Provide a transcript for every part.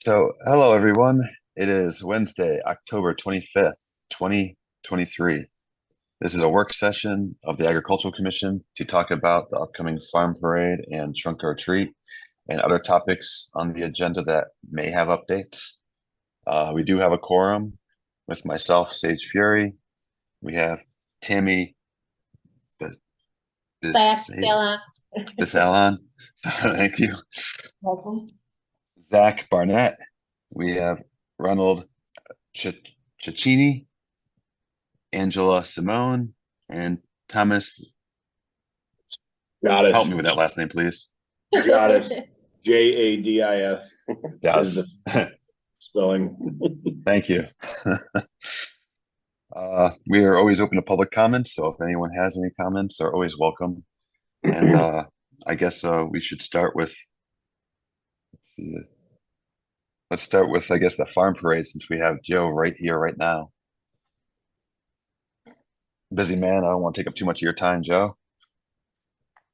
Hello everyone. It is Wednesday, October 25th, 2023. This is a work session of the Agricultural Commission to talk about the upcoming farm parade and trunk or treat and other topics on the agenda that may have updates. We do have a quorum with myself, Sage Fury. We have Tammy Bisalon. Thank you. Welcome. Zach Barnett. We have Ronald Cicchini, Angela Simone, and Thomas. Got us. Help me with that last name, please. Jadis. Jadis. Yes. Spelling. Thank you. We are always open to public comments, so if anyone has any comments, they're always welcome. And I guess we should start with. Let's start with, I guess, the farm parade, since we have Joe right here, right now. Busy man, I don't want to take up too much of your time, Joe.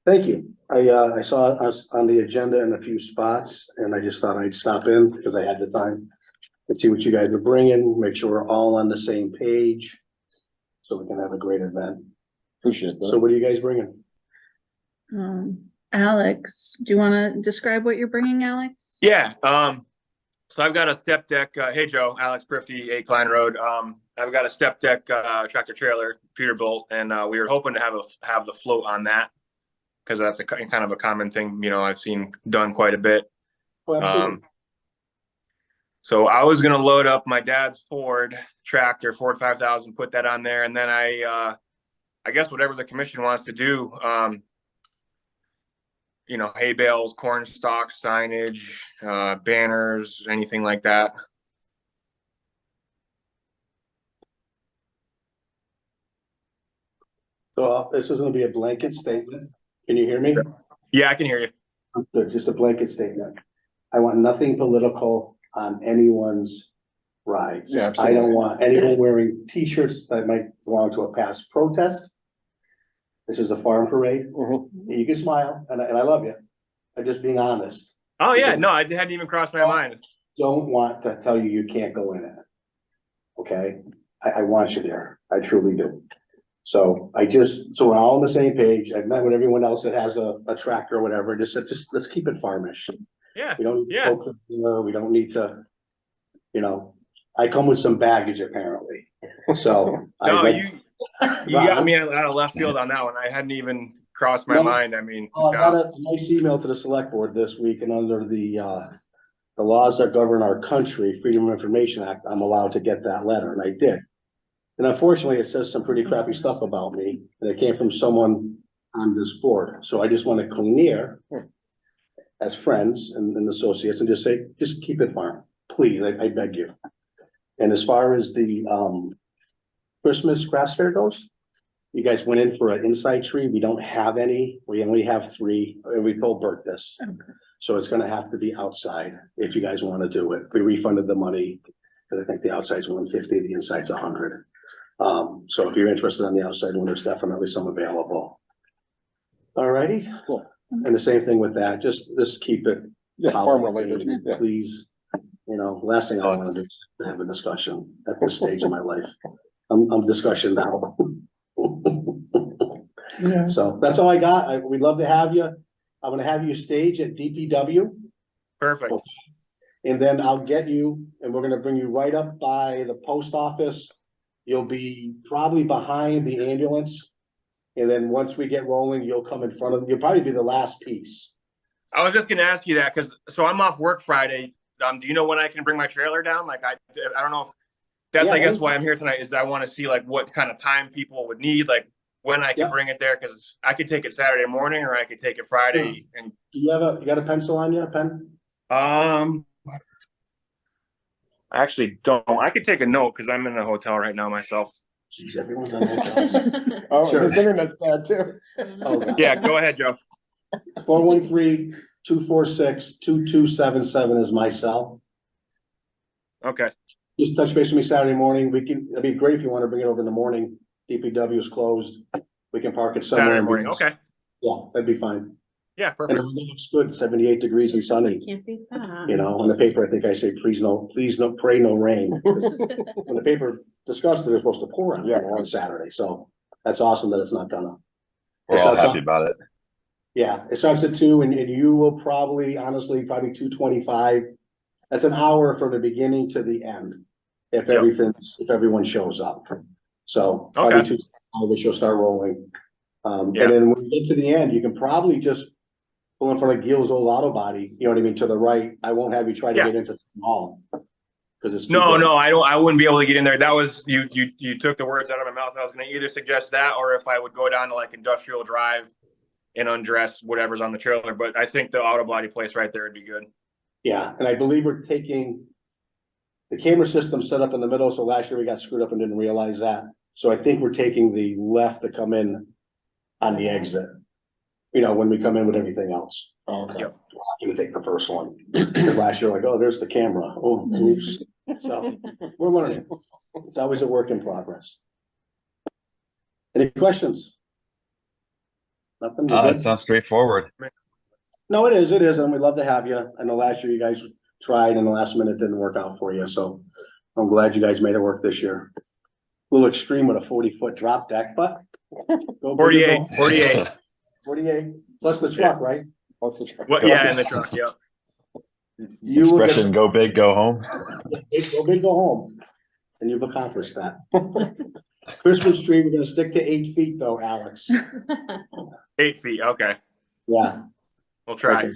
Thank you. I saw us on the agenda in a few spots, and I just thought I'd stop in because I had the time to see what you guys are bringing, make sure we're all on the same page, so we can have a great event. Appreciate that. So what are you guys bringing? Alex, do you want to describe what you're bringing, Alex? Yeah. So I've got a step deck. Hey, Joe, Alex Prifty, 8 Klein Road. I've got a step deck tractor trailer, Peterbilt, and we were hoping to have the float on that, because that's a kind of a common thing, I've seen done quite a bit. Oh, So I was going to load up my dad's Ford tractor, Ford 5000, put that on there, and then I guess whatever the commission wants to do, hay bales, corn stalks, signage, banners, anything like that. So this is going to be a blanket statement. Can you hear me? Yeah, I can hear you. Good, just a blanket statement. I want nothing political on anyone's rides. Yeah, I absolutely. don't want anyone wearing T-shirts that might belong to a past protest. This is a farm parade. You can smile, and I love you. I'm just being honest. Oh yeah, no, I hadn't even crossed my mind. Don't want to tell you you can't go in it. Okay? I want you there. I truly do. So so we're all on the same page. I've met with everyone else that has a tractor or whatever. Just said, let's keep it farmish. Yeah, We don't need yeah. we don't need to, I come with some baggage apparently. So No, you got Ron? me out of left field on that one. I hadn't even crossed my No. mind. I mean, I got a nice email to the select board this week, and under the laws that govern our country, Freedom of Information Act, I'm allowed to get that letter, and I did. And unfortunately, it says some pretty crappy stuff about me, and it came from someone on this board. So I just want to clean the air as friends and associates, and just say, just keep it farm, please. I beg you. And as far as the Christmas grass fair goes, you guys went in for an inside tree. We don't have any. We only have 3. And we told Bert this. Okay. So it's gonna have to be outside if you guys want to do it. We refunded the money, because I think the outside's 150, the inside's 100. So if you're interested on the outside one, there's definitely some available. All righty. Cool. And the same thing with that. Just keep it. Farm related. Yeah. Please. Last thing I want to do is to have a discussion at this stage of my life. I'm discussion now. Yeah. So that's all I got. We'd love to have you. I'm gonna have you stage at DPW, perfect. and then I'll get you, and we're gonna bring you right up by the post office. You'll be probably behind the ambulance. And then once we get rolling, you'll come in front of, you'll probably be the last piece. I was just going to ask you that, so I'm off work Friday. Do you know when I can bring my trailer down? Like, I don't know if that's, Yeah, I guess why I'm here tonight is I want to see like what kind of time people would need, like when I can bring it there. Cause I could take it Saturday morning, or I could take it Friday. And Do you got a pencil on you, a pen? I actually don't. I could take a note because I'm in a hotel right now myself. Jeez, everyone's on that. Oh, Sure. his internet's bad too. Oh, Yeah, go ahead, Joe. 413-246-2277 is my cell. Okay. Just touch base with me Saturday morning. It'd be great if you want to bring it over in the morning. DPW is closed. We can park it somewhere. Saturday morning. Okay. Yeah, that'd be fine. Yeah, And perfect. everything looks good, 78 degrees and sunny. Can't beat that. You know, on the paper, I think I say, please no, pray no rain. When the paper discussed it, they're supposed to pour on Saturday, so that's awesome that it's not gonna. We're It all starts happy off- about it. Yeah, it starts at 2 and you will probably, honestly, probably 2:25. That's an hour from the beginning to the end. If Yep. everyone shows up. So probably Okay. 2:25, she'll start rolling. Yeah. And then when we get to the end, you can probably just pull in front of Gil's old auto body, you know what I mean, to the right. I won't have you try to Yeah. get into Town Hall. Cause it's. too No, big. no, I wouldn't be able to get in there. That was, you took the words out of my mouth. I was gonna either suggest that or if I would go down to like Industrial Drive and undress whatever's on the trailer, but I think the auto body place right there would be good. Yeah, and I believe we're taking. The camera system set up in the middle, so last year we got screwed up and didn't realize that. So I think we're taking the left to come in on the exit. You know, when we come in with everything else. Oh, okay. Yep. We're not gonna take the first one, because last year, like, oh, there's the camera, oh, oops, so, we're learning, it's always a work in progress. Any questions? Nothing? We're It good? sounds straightforward. No, it is, and we'd love to have you, I know last year you guys tried and the last minute didn't work out for you, so I'm glad you guys made it work this year. A little extreme with a 40-foot drop deck, but. go big or go 48, 48. 48, plus the truck, right? What's the truck? What? Yeah, in the truck. Yeah. You will get- Expression, go big, go home. Go big, go home. And you've accomplished that. Christmas tree, we're gonna stick to 8 feet though, Alex. 8 feet. Okay. Yeah. We'll try. Okay.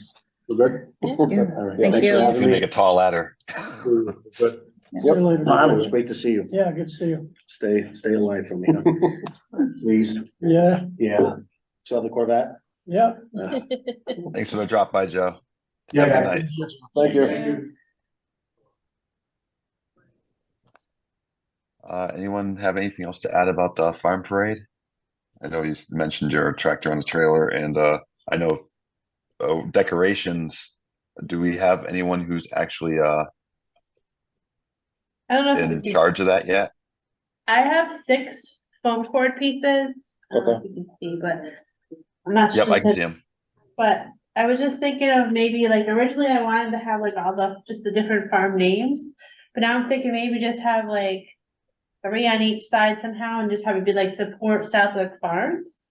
We're good? Yeah. All right. Thank Thanks for you. It's having gonna me. make a tall ladder. Good. Yep. Ron, it was great to see you. Yeah, good to see you. Stay alive for me, huh? Please. Yeah, Yeah. Still have the Corvette? yeah. Uh, Thanks for the drop by, Joe. Yeah, Good guys. night. Thank you. Anyone have anything else to add about the farm parade? I know you mentioned your tractor on the trailer and, I know, decorations. Do we have anyone who's actually, I don't know if in you can- charge of that yet? I have 6 foam cord pieces. I don't know if you can see, but I'm not sure. Yep, I can see him. But I was just thinking of maybe like originally I wanted to have like all just the different farm names. But now I'm thinking maybe just have like 3 on each side somehow and just have it be like support Southwick Farms.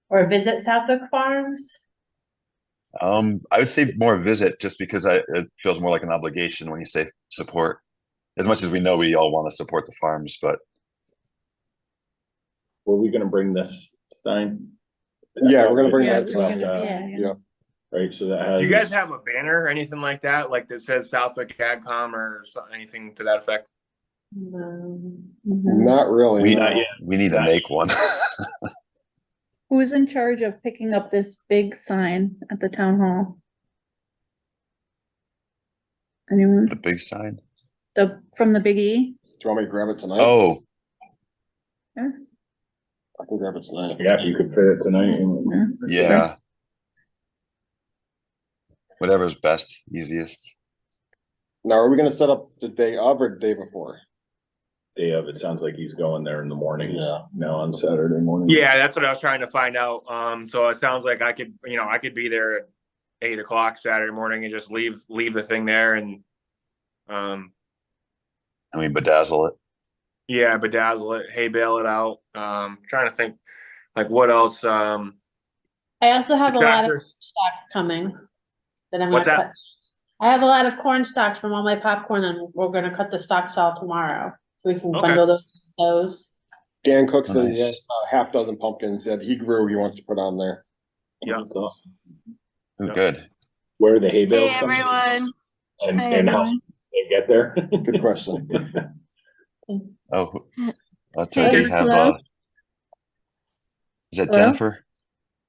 Or visit Southwick Farms. I would say more visit just because it feels more like an obligation when you say support. As much as we know we all want to support the farms, but Were we gonna bring this sign? Yeah, we're gonna bring Yeah, that we're stuff, gonna- Yeah. right, so that has. Do you guys have a banner or anything like that? Like that says Southwick AgCom or anything to that effect? Not really. we, no. Not yet. we need to Not make one. Who's in charge of picking up this big sign at the town hall? Anyone? The big sign. From the Big E? Do you want me to grab it tonight? Oh, I can grab it tonight. Yeah, if you could fit it tonight. yeah. Whatever's best, easiest. Now, are we gonna set up the day of or the day before? Day of, it sounds like he's going there in the morning. Yeah. Now on Saturday morning. Yeah, that's what I was trying to find out. So it sounds like I could be there at 8 o'clock Saturday morning and just leave the thing there and, I mean, bedazzle it. yeah, bedazzle it, hay bale it out. Trying to think like what else, I also have a The lot of tractors. stocks coming. That I'm What's gonna that? cut. I have a lot of corn stalks from all my popcorn and we're gonna cut the stalks all tomorrow. So we can Okay. bundle those. Dan Cook said he Nice. has a half dozen pumpkins that he grew, he wants to put on there. Yeah. That's awesome. Ooh, Yeah. Good. Where are the hay bales Hey coming? everyone. And, Hey, and how everyone. they get there? Good question. Oh, I'll Hey, tell you have, hello? is that Hello? Jennifer?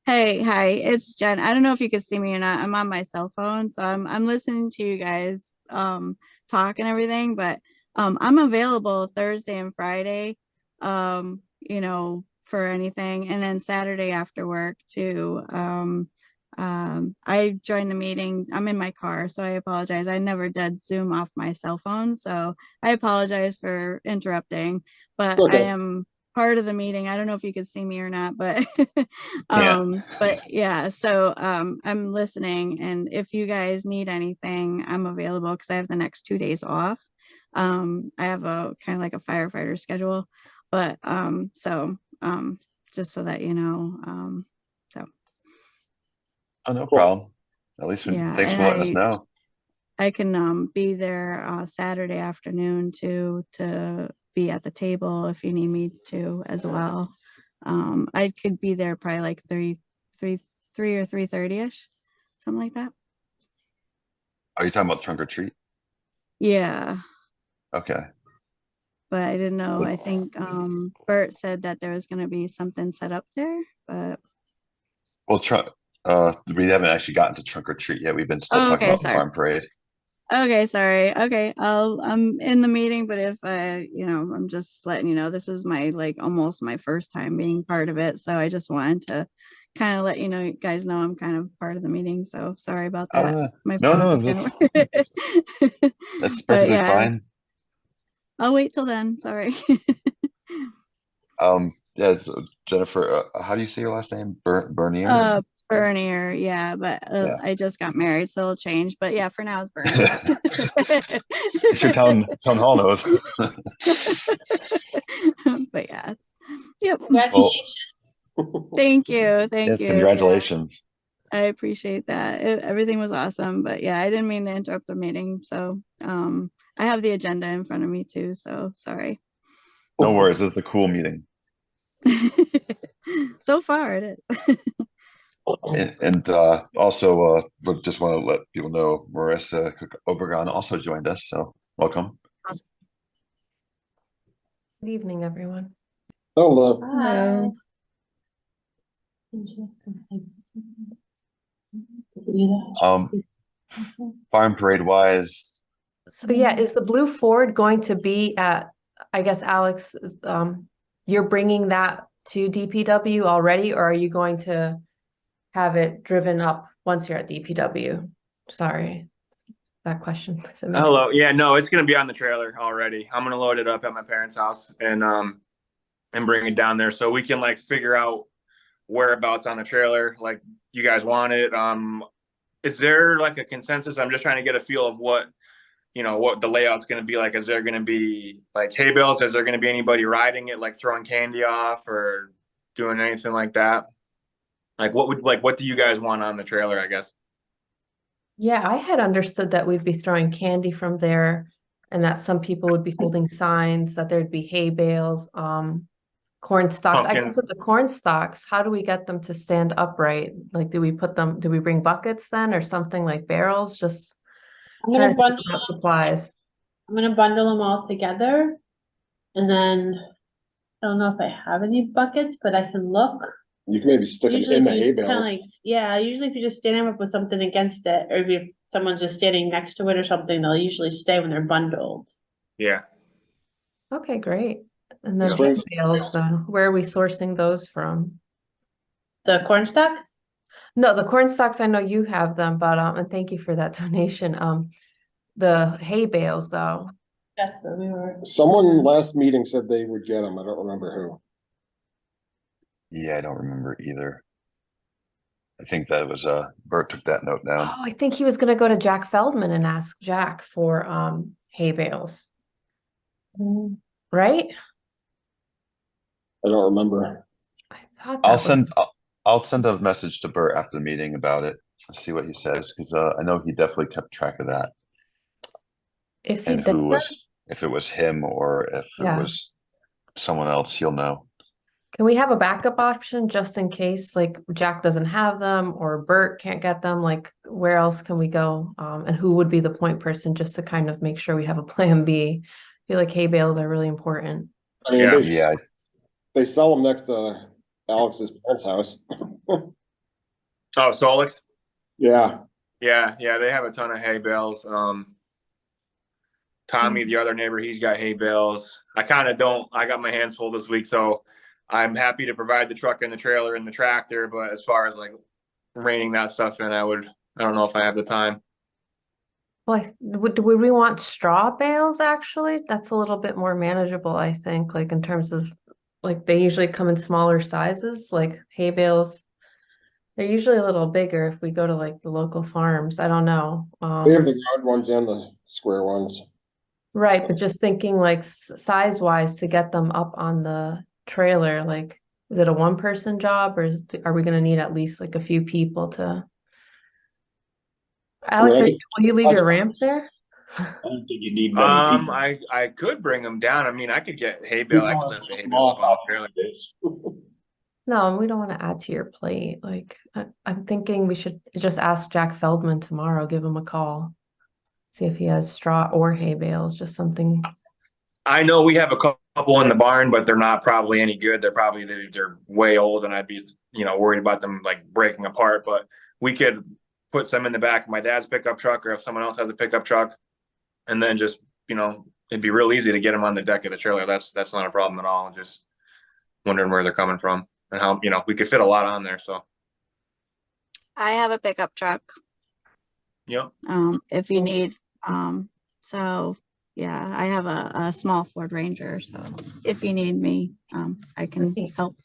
Hey, hi, it's Jen. I don't know if you can see me or not. I'm on my cell phone, so I'm listening to you guys talk and everything, but I'm available Thursday and Friday, for anything, and then Saturday after work too. I joined the meeting. I'm in my car, so I apologize. I never did Zoom off my cell phone, so I apologize for interrupting, but Okay. part of the meeting. I don't know if you could see me or not, but Can't. but yeah, so I'm listening, and if you guys need anything, I'm available because I have the next 2 days off. I have a kind of like a firefighter schedule, but just so that you know, Oh, no problem. At least yeah, thanks and for letting us know. I can be there Saturday afternoon to be at the table if you need me to as well. I could be there probably like 3 or 3:30ish, something like that. Are you talking about trunk or treat? Yeah, Okay. but I didn't know. I think Bert said that there was gonna be something set up there, but Well, we haven't actually gotten to trunk or treat yet. We've been still oh, talking okay, about the sorry. farm parade. Okay, sorry. Okay, I'm in the meeting, but if I'm just letting you know, this is my like almost my first time being part of it, so I just wanted to kind of let you guys know I'm kind of part of the meeting. So sorry about that. My No, phone no, is kind of that's but perfectly yeah, fine. I'll wait till then. Sorry. Yeah, so Jennifer, how do you say your last name? Bernier? Bernier, yeah, but Yeah. I just got married, so it'll change. But yeah, for now it's Bernier. It's your town hall knows. But yeah, yep. Well, Thank you, thank yes, you. congratulations. Yeah, I appreciate that. Everything was awesome, but yeah, I didn't mean to interrupt the meeting. So I have the agenda in front of me too. So sorry. No worries. This is a cool meeting. So far it is. And also, we just want to let people know Marissa Cook Obregon also joined us. So welcome. Good evening, everyone. Hello. Hi. Farm parade wise, So yeah, is the blue Ford going to be at, I guess, Alex, you're bringing that to DPW already, or are you going to have it driven up once you're at DPW? Sorry, that question. Does it make Hello. Yeah, no, it's gonna be on the trailer already. I'm gonna load it up at my parents' house and bring it down there so we can like figure out whereabouts on the trailer like you guys want it. Is there like a consensus? I'm just trying to get a feel of what the layout's going to be like. Is there going to be like hay bales? Is there going to be anybody riding it, like throwing candy off or doing anything like that? Like what do you guys want on the trailer, I guess? Yeah, I had understood that we'd be throwing candy from there and that some people would be holding signs, that there'd be hay bales, corn stalks. I guess Pumpkins. with the corn stalks, how do we get them to stand upright? Like, do we bring buckets then or something like barrels? Just I'm trying gonna to think bundle, about supplies. I'm gonna bundle them all together. And then, I don't know if I have any buckets, but I can look. You can maybe stick them Usually in the if you hay just kinda bales. like, yeah, usually if you just stand them up with something against it, or if someone's just standing next to it or something, they'll usually stay when they're bundled. Yeah. Okay, great. And then Yeah. hay bales, then where are we sourcing those from? The corn stalks? No, the corn stalks, I know you have them, but and thank you for that donation. The hay bales though. That's where we were. Someone last meeting said they would get them. I don't remember who. yeah, I don't remember either. I think that was Bert took that note down. Oh, I think he was gonna go to Jack Feldman and ask Jack for hay bales. Right? I don't remember. I thought I'll that was I'll send a message to Bert after the meeting about it. See what he says because I know he definitely kept track of that if he and did who that. was if it was him or if Yeah. it was someone else. He'll know. Can we have a backup option just in case like Jack doesn't have them or Bert can't get them? Like where else can we go? And who would be the point person just to kind of make sure we have a plan B? I feel like hay bales are really important. I mean, Yeah. Yeah, they sell them next to Alex's parents' house. Oh, Solix? Yeah. Yeah, they have a ton of hay bales. Tommy, the other neighbor, he's got hay bales. I kind of don't. I got my hands full this week, so I'm happy to provide the truck and the trailer and the tractor. But as far as like reining that stuff in, I don't know if I have the time. Well, would we want straw bales actually? That's a little bit more manageable, I think, like in terms of like they usually come in smaller sizes, like hay bales. They're usually a little bigger if we go to like the local farms. I don't know. We have the round ones and the square ones. Right, but just thinking like size wise to get them up on the trailer, like is it a one person job or are we gonna need at least like a few people to? Alex, I will think- you leave your ramp there? I don't think you need many people. I could bring them down. I mean, I could get hay bale. I could lift the hay bale Off up on the trailer. No, we don't want to add to your plate. Like I'm thinking we should just ask Jack Feldman tomorrow, give him a call. See if he has straw or hay bales, just something. I know we have a couple in the barn, but they're not probably any good. They're way old, and I'd be worried about them like breaking apart. But we could put some in the back of my dad's pickup truck, or if someone else has a pickup truck, and then just it'd be real easy to get them on the deck of the trailer. That's not a problem at all. Just wondering where they're coming from and how we could fit a lot on there. So I have a pickup truck, yep. if you need, so yeah, I have a small Ford Ranger, so if you need me, I can help.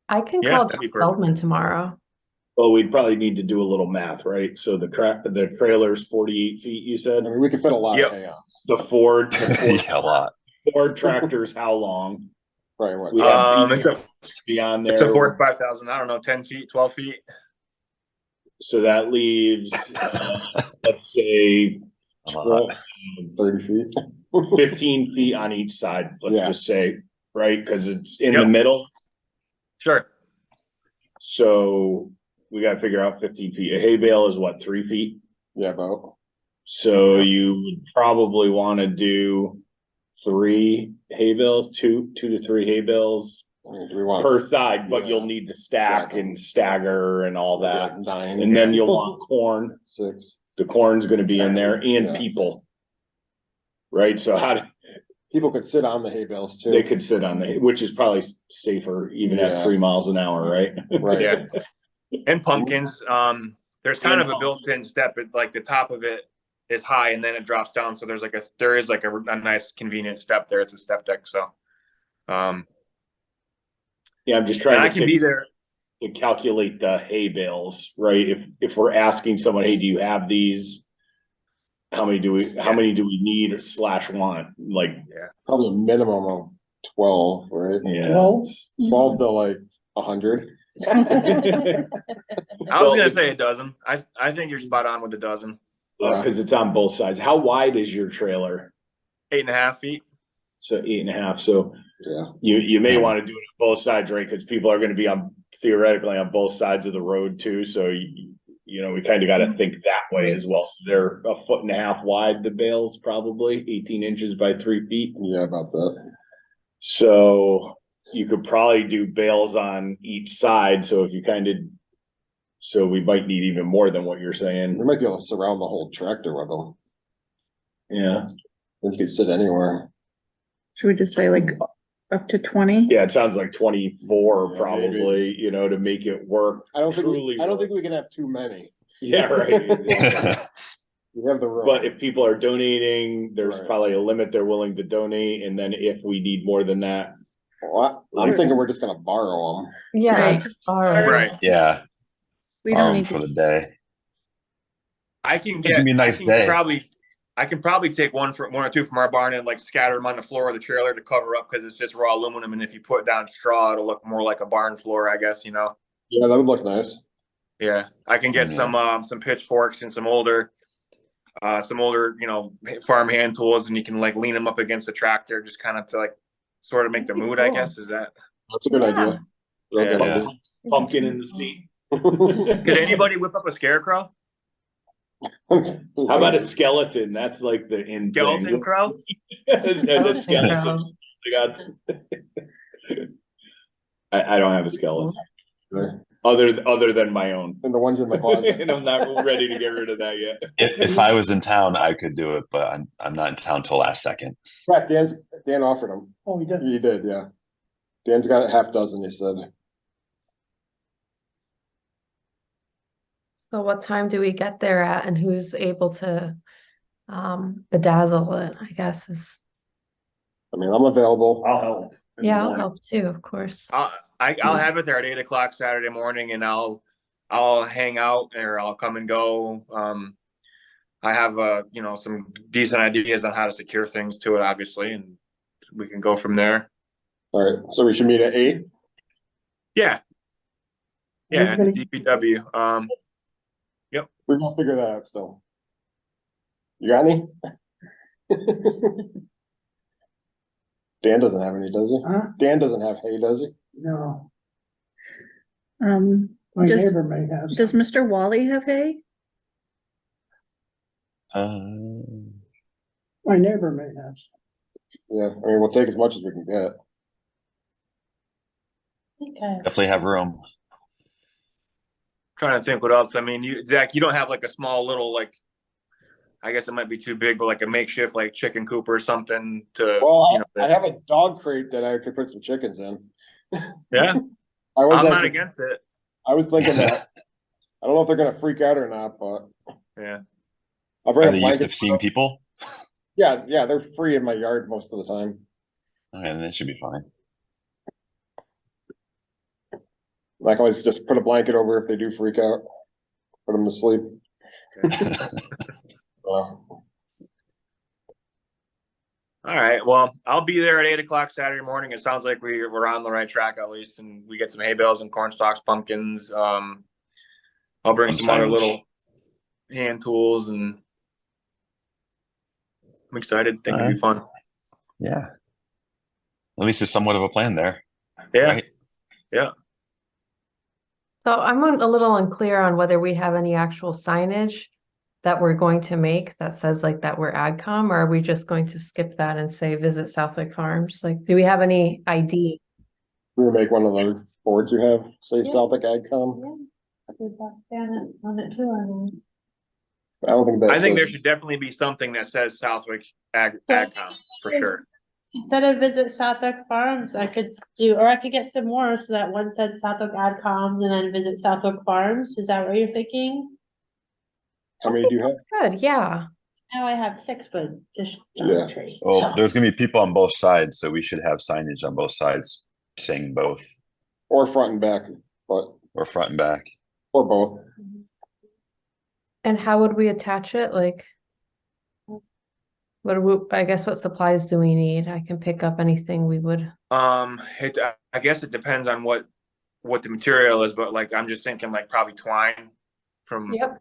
I can Yeah, call that'd be Jack perfect. Feldman tomorrow. Well, we'd probably need to do a little math, right? So the trailer's 48 feet, you said? I mean, we could fit a lot Yep. of hay on. The Ford Yeah, a lot. Ford tractor's how long? Right, what? We have It's beyond a there. Ford 5000. I don't know, 10 feet, 12 feet. So that leaves, let's say, A lot. 30 feet. 15 feet on each side, let's Yeah. just say, right? Because it's in the Yep. middle. Sure. So we got to figure out 15 feet. A hay bale is what, 3 feet? Yeah, about. So you would probably want to do 3 hay bales, two to 3 hay bales I mean, do we want per side, but Yeah. you'll need to stack and stagger and all that. 9? And then you'll want corn. 6. The corn's gonna be in there and Yeah. people. Right? So People could sit on the hay bales too. they could sit on which is probably safer even at Yeah. 3 miles an hour, right? Right. Yeah. And pumpkins. There's kind of a And built-in step at like the top of it is high and then it drops down. So there is a nice convenient step there. It's a step deck. So Yeah, I'm just and trying I to can be there. to calculate the hay bales, right? If we're asking someone, hey, do you have these? How many do we need or /want? Like, Probably a minimum of 12, right? yeah. 12 to like 100. I was gonna say a dozen. I think you're spot on with a dozen. Because it's on both sides. How wide is your trailer? 8.5 feet. So 8.5. So Yeah. you may want to do it on both sides, right? Because people are going to be theoretically on both sides of the road too. So we kind of got to think that way as well. So they're 1.5 feet wide. The bales probably 18 inches by 3 feet. Yeah, about that. So you could probably do bales on each side. So so we might need even more than what you're saying. We might be able to surround the whole tractor with them. Yeah. Then you could sit anywhere. Should we just say like up to 20? Yeah, it sounds like 24 Yeah, probably, to make it work. I don't think Truly we can have too many. Yeah, right. We have the room. But if people are donating, there's Right. probably a limit they're willing to donate. And then if we need more than that, Well, I'm thinking we're just gonna borrow them. Yeah, Right. just borrow. Right. Yeah, We don't arm need for to, the day. I can It's gonna be a nice day. I can probably take one or two from our barn and like scatter them on the floor of the trailer to cover up because it's just raw aluminum. And if you put down straw, it'll look more like a barn floor, I guess. Yeah, that would look nice. Yeah, I can get some pitchforks and some older, farm hand tools, and you can like lean them up against the tractor, just kind of to like sort of make the mood. I guess is that. That's a good idea. Real good Yeah. idea. pumpkin in the seat. Could anybody whip up a scarecrow? How about a skeleton? That's like the in Skeleton crow? The skeleton. I don't have a skeleton. Other than my own. And the ones in the closet. And I'm not ready to get rid of that yet. If I was in town, I could do it, but I'm not in town till last second. Right, Dan offered them. Oh, he did. He did, yeah. Dan's got a half dozen, he said. So what time do we get there at and who's able to bedazzle it, I guess is. I mean, I'm available. I'll help. Yeah, I'll help too, of course. I'll have it there at 8 o'clock Saturday morning, and I'll hang out, or I'll come and go. I have some decent ideas on how to secure things to it, obviously, and we can go from there. All right, so we should meet at 8? Yeah. Yeah, at the DPW. We're gonna figure that out still. You got any? Dan doesn't have any, does he? Huh? Dan doesn't have hay, does he? No, Um, my Does- neighbor may have. does Mr. Wally have hay? My neighbor may have. Yeah, I mean, we'll take as much as we can get. Okay. Definitely have room. Trying to think what else. I mean, Zach, you don't have like a small little, like, I guess it might be too big, but like a makeshift like chicken coop or something to, Well, I have a dog crate that I could put some chickens in. Yeah, I was I'm not actually- against it. I was thinking that. I don't know if they're gonna freak out or not, but Yeah. I'll bring Are a they used blanket. to seeing people? Yeah, they're free in my yard most of the time. Okay, then it should be fine. I can always just put a blanket over if they do freak out. Put them to sleep. All right. Well, I'll be there at 8 o'clock Saturday morning. It sounds like we're on the right track at least, and we get some hay bales and corn stalks, pumpkins. I'll bring some other Signage. little hand tools, and I'm excited. Think it'll be fun. Yeah. At least there's somewhat of a plan there. Yeah. Right? Yeah. So I'm a little unclear on whether we have any actual signage that we're going to make that says like that we're AgCom, or are we just going to skip that and say visit Southwick Farms? Like, do we have any ID? We will make one of those boards you have, say Yeah. Southwick AgCom. On it too. I don't think that I think there says- should definitely be something that says Southwick AgCom for sure. Instead of visit Southwick Farms, I could get some more so that one said Southwick AdComs and then visit Southwick Farms. Is that what you're thinking? How many do you have? That's good, yeah. Now I have 6, but just Yeah. tree. Well, so. there's gonna be people on both sides, so we should have signage on both sides saying both, Or front and back, but, or front and back. or both. And how would we attach it? Like, I guess what supplies do we need? I can pick up anything we would. I guess it depends on what the material is, but like I'm just thinking like probably twine from Yep.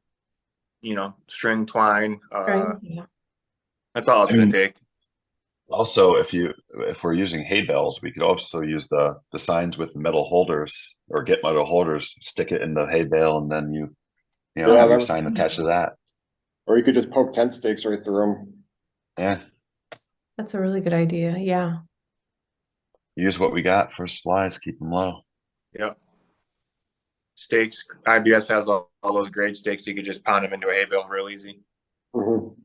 String twine. Right, yeah. That's all it's gonna take. Also, if we're using hay bales, we could also use the signs with the metal holders, or get metal holders, stick it in the hay bale, and then you Yeah, have your that- sign attached to that. Or you could just poke tent stakes right through them. Yeah, That's a really good idea, yeah. use what we got for supplies, keep them low. Yep. Stakes. IBS has all those grade stakes. You could just pound them into a hay bale real easy. Mhm.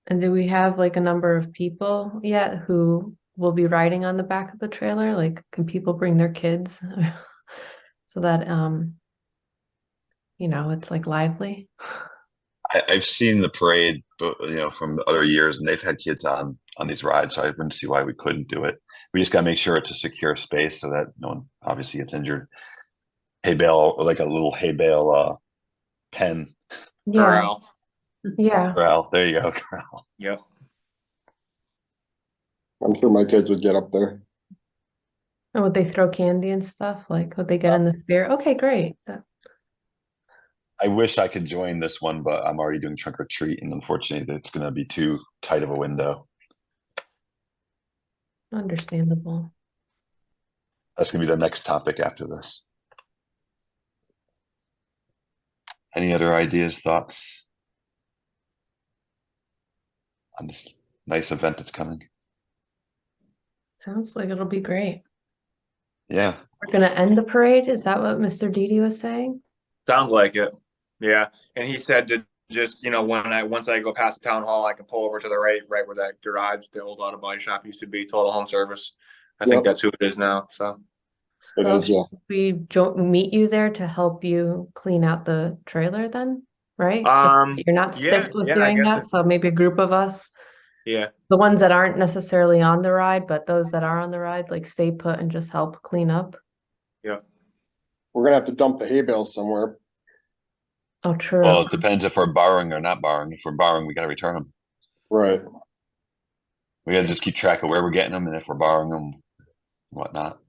And do we have like a number of people yet who will be riding on the back of the trailer? Like, can people bring their kids? So that, it's like lively. I've seen the parade, but from the other years, and they've had kids on these rides, so I wouldn't see why we couldn't do it. We just gotta make sure it's a secure space so that no one obviously gets injured. Hay bale, like a little hay bale pen Yeah, Corral. yeah. corral. There you go, corral. Yep. I'm sure my kids would get up there. And would they throw candy and stuff? Like, would they get in the spirit? Okay, great. I wish I could join this one, but I'm already doing trunk or treat, and unfortunately, it's gonna be too tight of a window. Understandable. That's gonna be the next topic after this. Any other ideas, thoughts on this nice event that's coming? Sounds like it'll be great. Yeah, We're gonna end the parade? Is that what Mr. Didi was saying? Sounds like it. Yeah. And he said to just, once I go past the town hall, I can pull over to the right where that garage, the old auto body shop used to be, Total Home Service. I think Yep. that's who it is now. So It So is, yeah. we meet you there to help you clean out the trailer then, right? So you're not yeah, stiff with yeah, I doing guess that, so maybe a group of us. Yeah. The ones that aren't necessarily on the ride, but those that are on the ride, like stay put and just help clean up. We're gonna have to dump the hay bales somewhere. Oh, true. Well, it depends if we're borrowing or not borrowing. If we're borrowing, we gotta return them. Right. We gotta just keep track of where we're getting them and if we're borrowing them, whatnot.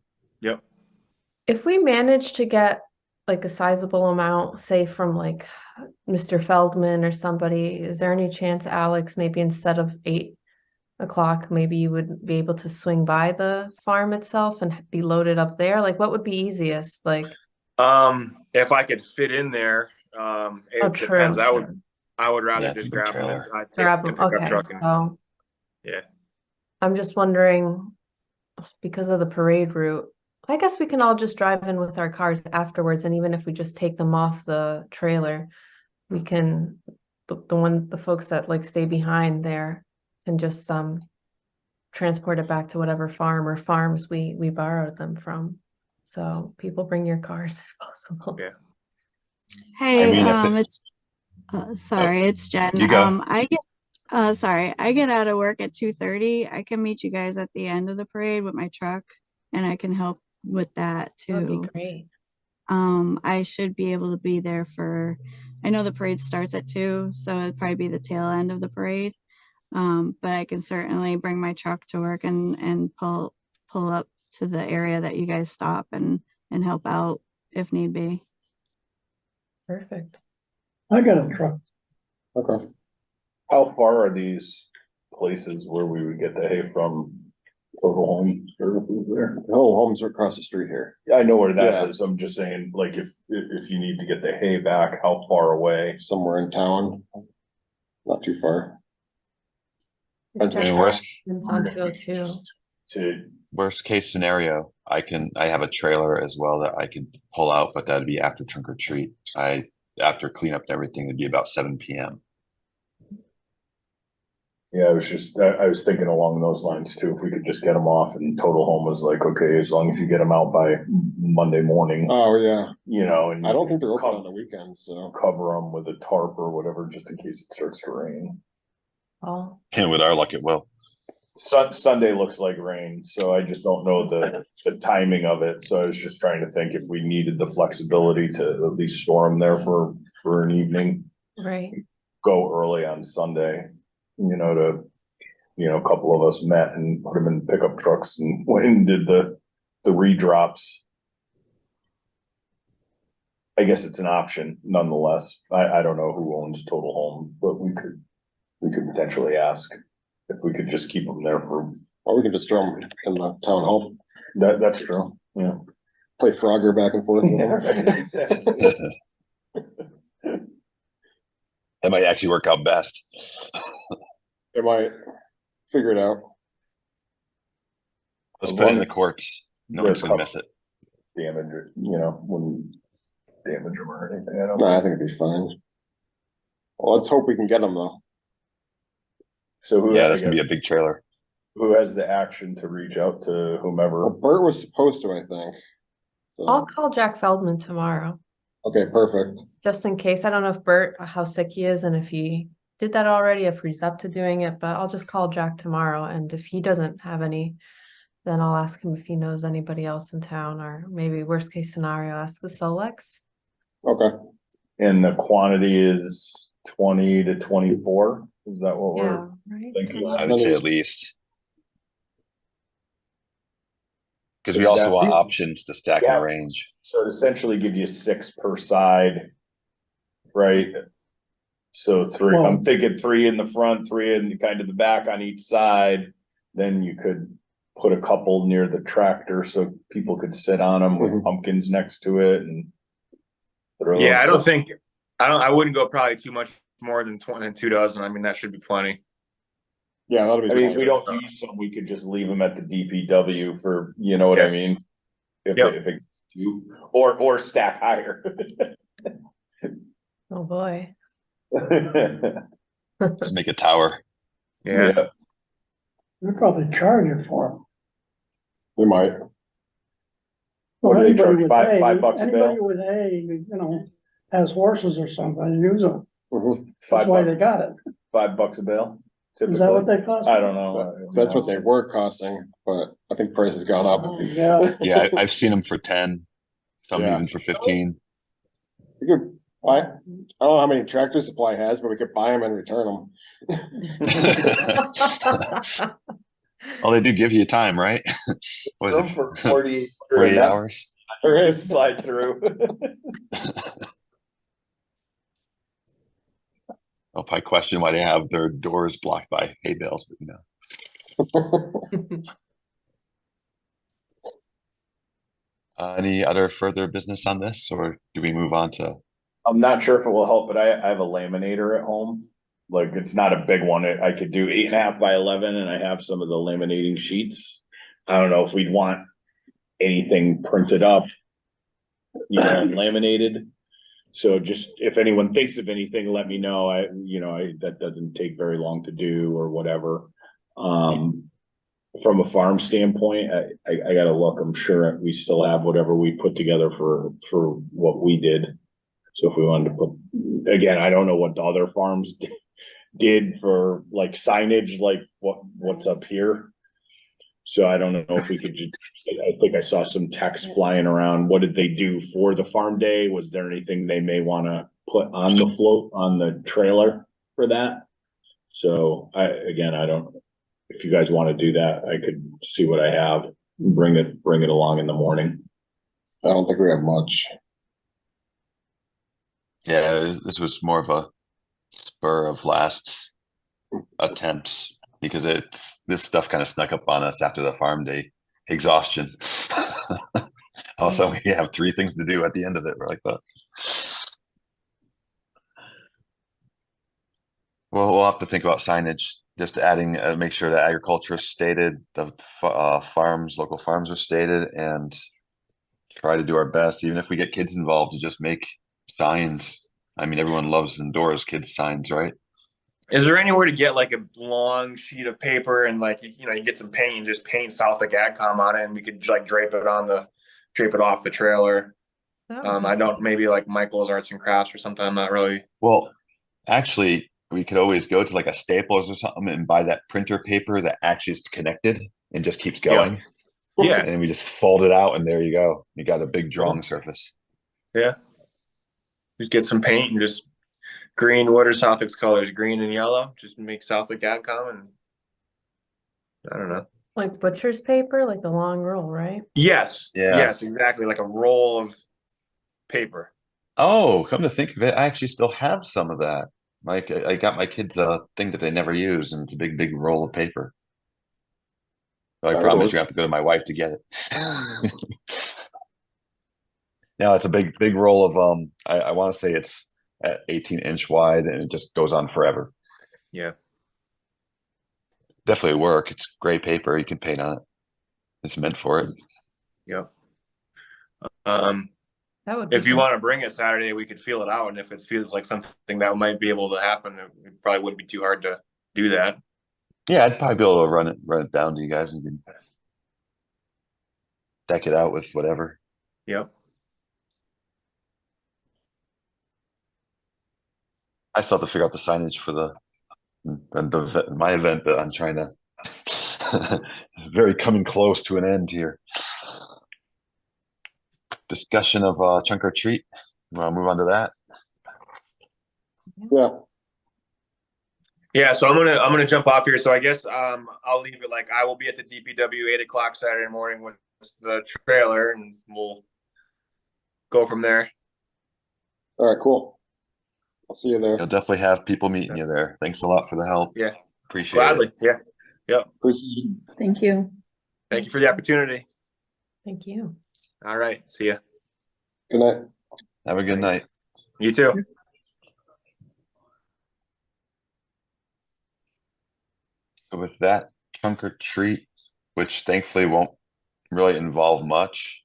Yep. If we manage to get like a sizable amount, say from like Mr. Feldman or somebody, is there any chance, Alex, maybe instead of 8 o'clock, maybe you would be able to swing by the farm itself and be loaded up there? Like, what would be easiest? Like, If I could fit in there, it oh, depends. true. I would rather Yeah, it's a just big grab them. trailer. I'd take Grab the them. pickup Okay, truck and so yeah. I'm just wondering, because of the parade route, I guess we can all just drive in with our cars afterwards, and even if we just take them off the trailer, we can, the folks that like stay behind there can just transport it back to whatever farm or farms we borrowed them from. So people bring your cars if possible. Yeah. Hey, mean, if it's sorry, it's Jen. you go. I get out of work at 2:30. I can meet you guys at the end of the parade with my truck, and I can help with that That'd be too. great. I should be able to be there for, I know the parade starts at 2, so it'd probably be the tail end of the parade. But I can certainly bring my truck to work and pull up to the area that you guys stop and help out if need be. Perfect. I got a truck. Okay. How far are these places where we would get the hay from? Total Home Services there? The whole homes are across the street here. I know where that Yeah. is. I'm just saying, like, if you need to get the hay back, how far away? Somewhere in town. Not too far. I mean, worst It's on 202. Just to, worst case scenario, I have a trailer as well that I could pull out, but that'd be after trunk or treat. After cleanup and everything, it'd be about 7 p.m. yeah, I was thinking along those lines too, if we could just get them off and Total Home was like, okay, as long as you get them out by Monday morning, Oh, yeah. you know, and. I don't think they're open cover- on the weekends, so. Cover them with a tarp or whatever, just in case it starts to rain. Oh, And with our luck, it will. Sunday looks like rain, so I just don't know the timing of it. So I was just trying to think if we needed the flexibility to at least store them there for an evening, right. go early on Sunday, a couple of us met and put them in pickup trucks and went and did the redrops. I guess it's an option nonetheless. I don't know who owns Total Home, but we could potentially ask if we could just keep them there for. Or we can just throw them in the town hall. That's true, yeah. Play Frogger back and forth. with them. That might actually work out best. They might figure it out. Let's As put it in long the courts. No one's gonna miss it. Damage, when damage them or anything, I don't No, know. I think it'd be fine. Well, let's hope we can get them though. So Yeah, that's gonna be a big trailer. who has the action to reach out to Well, whomever? Bert was supposed to, I think. So- I'll call Jack Feldman tomorrow, Okay, perfect. just in case. I don't know if Bert, how sick he is and if he did that already, if he's up to doing it, but I'll just call Jack tomorrow. And if he doesn't have any, then I'll ask him if he knows anybody else in town, or maybe worst case scenario, ask the Solex. Okay. And the quantity is 20 to 24? Is that what Yeah, we're right? thinking? I would say at least. Because we also want options to stack in Yeah. the range. So it essentially give you 6 per side, right? So 3, I'm thinking 3 in the front, 3 in kind of the back on each side. Then you could put a couple near the tractor so people could sit on them with Mhm. pumpkins next to it and. throw Yeah, them. I wouldn't go probably too much more than 2 dozen. I mean, that should be plenty. Yeah, that'll be. I mean, if we good don't stuff. use them, we could just leave them at the DPW for, you know what I Yeah. mean? If Yep. it gets too, or stack higher. Oh, boy. Just make a tower. Yeah. They're probably charging for them. We might. What do they Anybody charge, with $5 hay- bucks a Anybody bale? with hay, has horses or something, use them. Mhm. That's why they $5, got it. $5 a bale. Is that what typically. that costs? I don't know. That's what they were costing, but I think price has gone up. Yeah. Yeah, I've seen them for 10, some Yeah. even for 15. We could buy, I don't know how many Tractor Supply has, but we could buy them and return them. Well, they do give you time, right? Was Room it for 40. 48 hours? There is slide through. I'll probably question why they have their doors blocked by hay bales, but any other further business on this, or do we move on to? I'm not sure if it will help, but I have a laminator at home. Like, it's not a big one. I could do 8.5 by 11, and I have some of the laminating sheets. I don't know if we'd want anything printed up, and laminated. So just, if anyone thinks of anything, let me know. That doesn't take very long to do or whatever. From a farm standpoint, I gotta look. I'm sure we still have whatever we put together for what we did. So if we wanted to put, again, I don't know what the other farms did for like signage, like what's up here. So I don't know if we could just, I think I saw some text flying around. What did they do for the farm day? Was there anything they may want to put on the float, on the trailer for that? So I don't, if you guys want to do that, I could see what I have, bring it along in the morning. I don't think we have much. Yeah, this was more of a spur of last attempts because this stuff kind of snuck up on us after the farm day exhaustion. Also, we have 3 things to do at the end of it. We're like, well, we'll have to think about signage. Just adding, make sure that agriculture is stated, the local farms are stated, and try to do our best, even if we get kids involved, to just make signs. I mean, everyone loves indoors kids signs, right? Is there anywhere to get like a long sheet of paper and like, you get some paint and just paint Southwick AgCom on it, and we could like drape it off the trailer? I don't, maybe like Michael's Arts and Crafts or something. I'm not really. Well, actually, we could always go to like a Staples or something and buy that printer paper that actually is connected and just keeps going. Yeah. And then we just fold it out and there you go. You got a big drawing surface. Yeah. Just get some paint and just green. What are Southwick's colors? Green and yellow. Just make Southwick AgCom, and I don't know. Like butcher's paper, like the long roll, right? Yes. Yeah. Yes, exactly. Like a roll of paper. Oh, come to think of it, I actually still have some of that. Like I got my kids a thing that they never use, and it's a big roll of paper. So I promise you have to go to my wife to get it. Now it's a big roll of I want to say it's at 18-inch wide, and it just goes on forever. Yeah. Definitely work. It's gray paper. You can paint on it. It's meant for it. Yep. That would be If you fun. want to bring it Saturday, we could feel it out, and if it feels like something that might be able to happen, it probably wouldn't be too hard to do that. Yeah, I'd probably be able to run it down to you guys, and you can deck it out with whatever. Yep. I still have to figure out the signage for my event, but I'm trying to very coming close to an end here. Discussion of trunk or treat. Want to move on to that? Yeah. Yeah, so I'm gonna jump off here. So I guess I'll leave it like I will be at the DPW 8 o'clock Saturday morning with the trailer, and we'll go from there. All right, cool. I'll see you there. You'll definitely have people meeting you there. Thanks a lot for the help. Yeah, Appreciate gladly. it. Yeah, yep. Appreciate it. Thank you. Thank you for the opportunity. Thank you. All right, see ya. Good night. Have a good night. You too. So with that trunk or treat, which thankfully won't really involve much,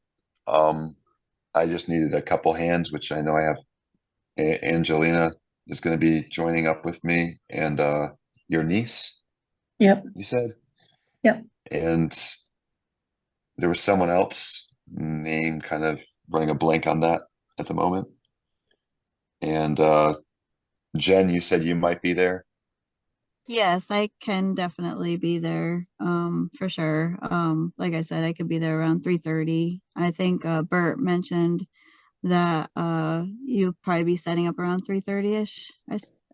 I just needed a couple hands, which I know I have. Angelina is going to be joining up with me, and your niece. Yep. You said. Yep. And there was someone else, name kind of running a blank on that at the moment. And Jen, you said you might be there. Yes, I can definitely be there, for sure. Like I said, I could be there around 3:30. I think, Bert mentioned that, you'll probably be setting up around 3:30-ish,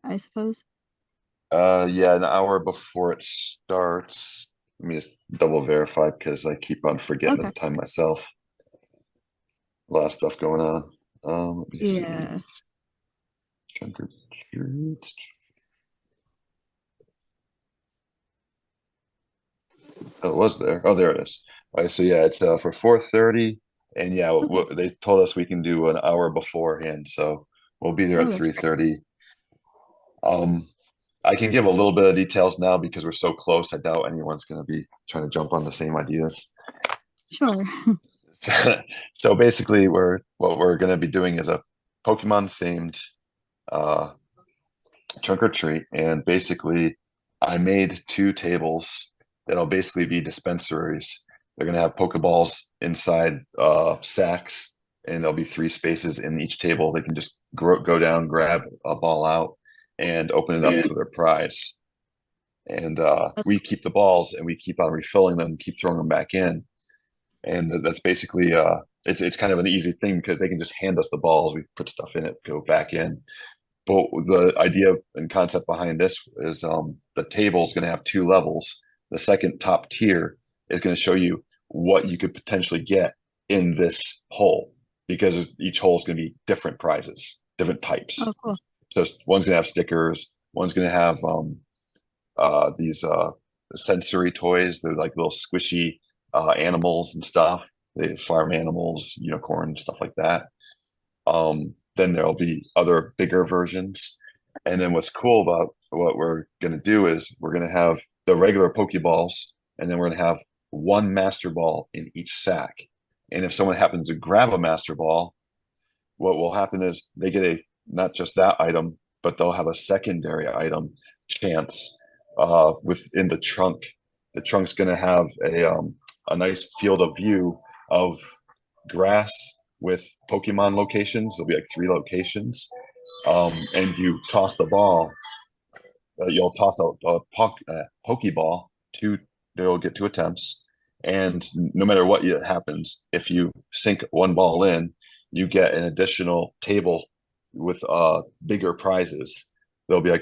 I suppose. Yeah, an hour before it starts. Let me just double verify because I keep on forgetting Okay. the time myself. A lot of stuff going on. Let me see. Yeah. Trunk or treat. Oh, it was there. Oh, there it is. All right, so yeah, it's for 4:30, and yeah, Okay. they told us we can do an hour beforehand, so we'll be there Oh, at that's great. 3:30. Um, I can give a little bit of details now because we're so close. I doubt anyone's going to be trying to jump on the same ideas. Sure. So basically, what we're going to be doing is a Pokemon themed uh, trunk or treat, and basically, I made 2 tables that'll basically be dispensaries. They're going to have Pokeballs inside sacks, and there'll be 3 spaces in each table. They can just go down, grab a ball out, and open it up for their prize. And That's we keep the balls, and we keep on refilling them, keep throwing them back in, and that's basically it's kind of an easy thing because they can just hand us the balls. We put stuff in it, go back in. But the idea and concept behind this is the table is going to have 2 levels. The second top tier is going to show you what you could potentially get in this hole because each hole is going to be different prizes, different types. oh cool. So one's going to have stickers, one's going to have these sensory toys. They're like little squishy animals and stuff. They farm animals, unicorn, stuff like that. Then there'll be other bigger versions. And then what's cool about what we're going to do is we're going to have the regular Pokeballs, and then we're going to have 1 Master Ball in each sack. And if someone happens to grab a Master Ball, what will happen is they get not just that item, but they'll have a secondary item chance within the trunk. The trunk's going to have a nice field of view of grass with Pokemon locations. There'll be like 3 locations. And you toss the ball. You'll toss a Pokeball. They'll get 2 attempts. And no matter what happens, if you sink 1 ball in, you get an additional table with bigger prizes. There'll be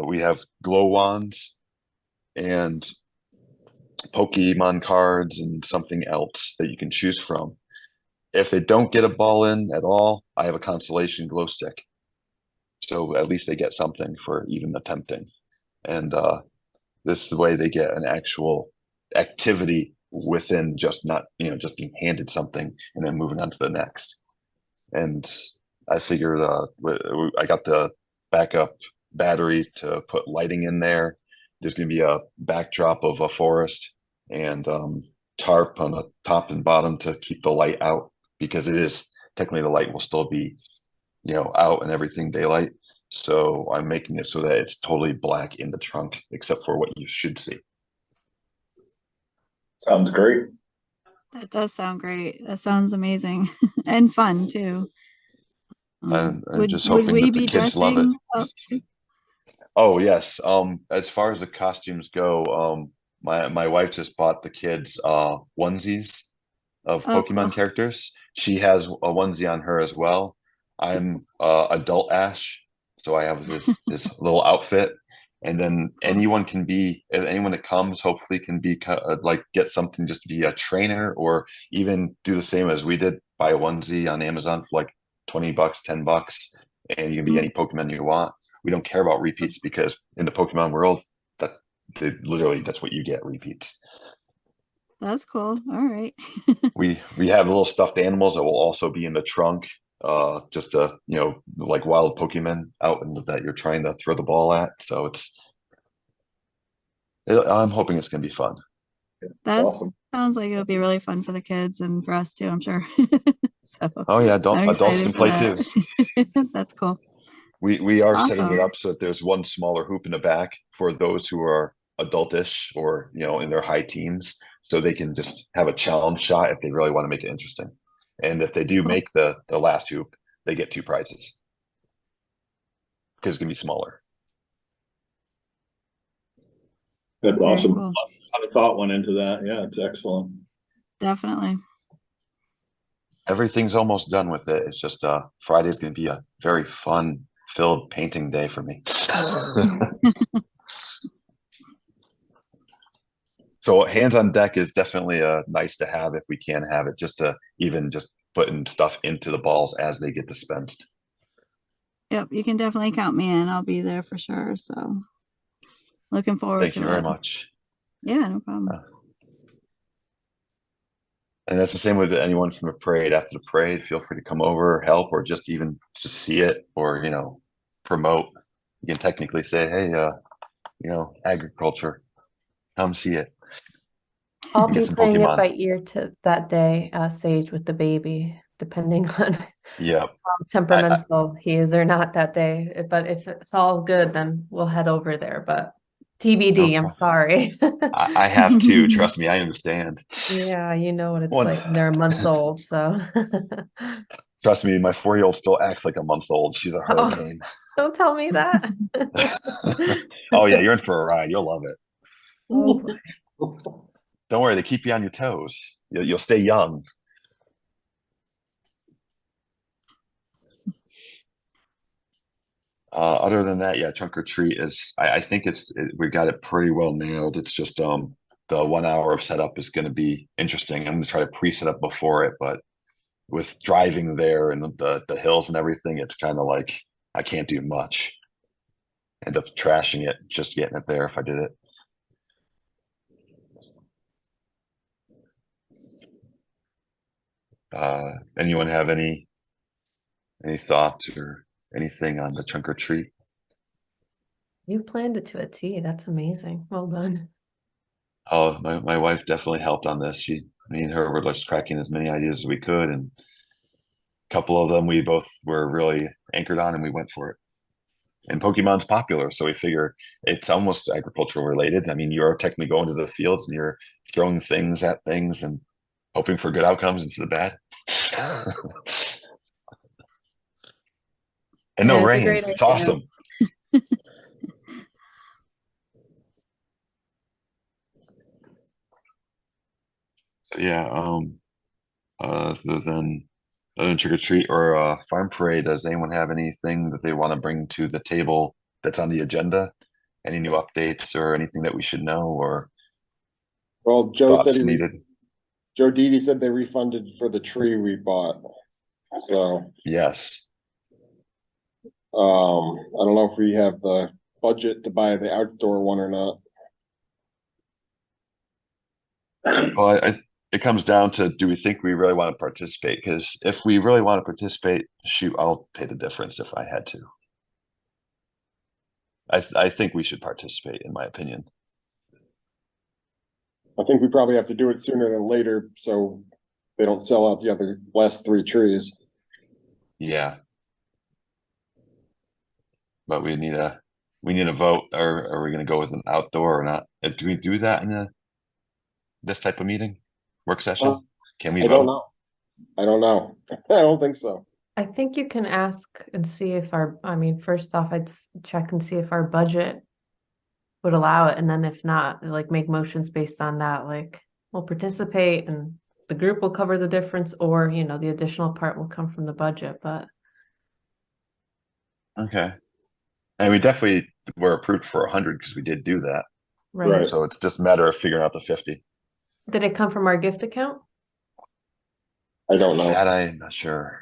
we have glow wands and Pokemon cards and something else that you can choose from. If they don't get a ball in at all, I have a consolation glow stick. So at least they get something for even attempting. And this is the way they get an actual activity within just not, just being handed something and then moving on to the next. And I figured I got the backup battery to put lighting in there. There's going to be a backdrop of a forest and tarp on the top and bottom to keep the light out because it is technically the light will still be, out and everything daylight. So I'm making it so that it's totally black in the trunk except for what you should see. Sounds great. That does sound great. That sounds amazing and fun too. And Would just would hoping we that the be kids love it. dressing up too? Oh yes. As far as the costumes go, my wife just bought the kids onesies of Oh, Pokemon cool. characters. She has a onesie on her as well. I'm adult Ash, so I have this little outfit, and then anyone that comes hopefully can be like get something just to be a trainer or even do the same as we did, buy a onesie on Amazon for like $20, $10, and you can be any Pokemon you want. We don't care about repeats because in the Pokemon world, that's what you get, repeats. That's cool. All right. We have little stuffed animals that will also be in the trunk, just to like wild Pokemon out that you're trying to throw the ball at. So I'm hoping it's gonna be fun. That Awesome. sounds like it'll be really fun for the kids and for us too, I'm sure. So Oh yeah, I'm adults can excited for play too. that. That's cool. We are setting Awesome. it up so that there's one smaller hoop in the back for those who are adultish or in their high teens, so they can just have a challenge shot if they really want to make it interesting. And if they do Cool. make the last hoop, they get 2 prizes because it's gonna be smaller. That's Very awesome. A cool. lot of thought went into that. Yeah, it's excellent. Definitely. Everything's almost done with it. It's just Friday's gonna be a very fun filled painting day for me. So hands on deck is definitely nice to have if we can have it, just to even just putting stuff into the balls as they get dispensed. Yep, you can definitely count me in. I'll be there for sure. So looking forward Thank to you it. very much. Yeah, no problem. And that's the same with anyone from the parade. After the parade, feel free to come over, help, or just even just see it, or promote. You can technically say, "Hey, agriculture, come see it." I'll Get be some playing it Pokemon. by ear to that day, Sage with the baby, depending on Yeah, how temperamental he is or not that day. But if it's all good, then we'll head over there. But TBD, I'm okay. sorry. I have to trust me. I understand. Yeah, you know what it's One, like when they're months old, so. trust me, my 4-year-old still acts like a month old. She's a Oh, hurricane. don't tell me that. Oh yeah, you're in for a ride. You'll love it. Oh, boy. Don't worry, they keep you on your toes. You'll stay young. Other than that, yeah, trunk or treat is. I think we got it pretty well nailed. It's just the 1 hour of setup is going to be interesting. I'm going to try to pre-set up before it, but with driving there and the hills and everything, it's kind of like I can't do much. End up trashing it, just getting it there if I did it. Anyone have any thoughts or anything on the trunk or treat? You planned it to a T. That's amazing. Well done. Oh, my wife definitely helped on this. Me and her were just cracking as many ideas as we could, and a couple of them we both were really anchored on, and we went for it. And Pokemon's popular, so we figure it's almost agricultural related. I mean, you're technically going to the fields and you're throwing things at things and hoping for good outcomes instead of bad. And Yeah, no it's a rain. great It's idea. awesome. So yeah, other than trick or treat or farm parade, does anyone have anything that they want to bring to the table that's on the agenda? Any new updates or anything that we should know or Well, Joe said thoughts needed? Joe Didi said they refunded for the tree we bought. So, Yes. I don't know if we have the budget to buy the outdoor one or not. Well, it comes down to, do we think we really want to participate? Because if we really want to participate, shoot, I'll pay the difference if I had to. I think we should participate, in my opinion. I think we probably have to do it sooner than later, so they don't sell out the last 3 trees. Yeah. But we need a vote, or are we going to go with an outdoor or not? Do we do that in this type of meeting, work session? Can we I vote? don't know. I don't know. I don't think so. I think you can ask and see if first off, I'd check and see if our budget would allow it. And then if not, like make motions based on that, like we'll participate and the group will cover the difference, or, the additional part will come from the budget, but. Okay. And we definitely were approved for 100 because we did do that. Right. So it's just a matter of figuring out the 50. Did it come from our gift account? I don't know. That I'm not sure.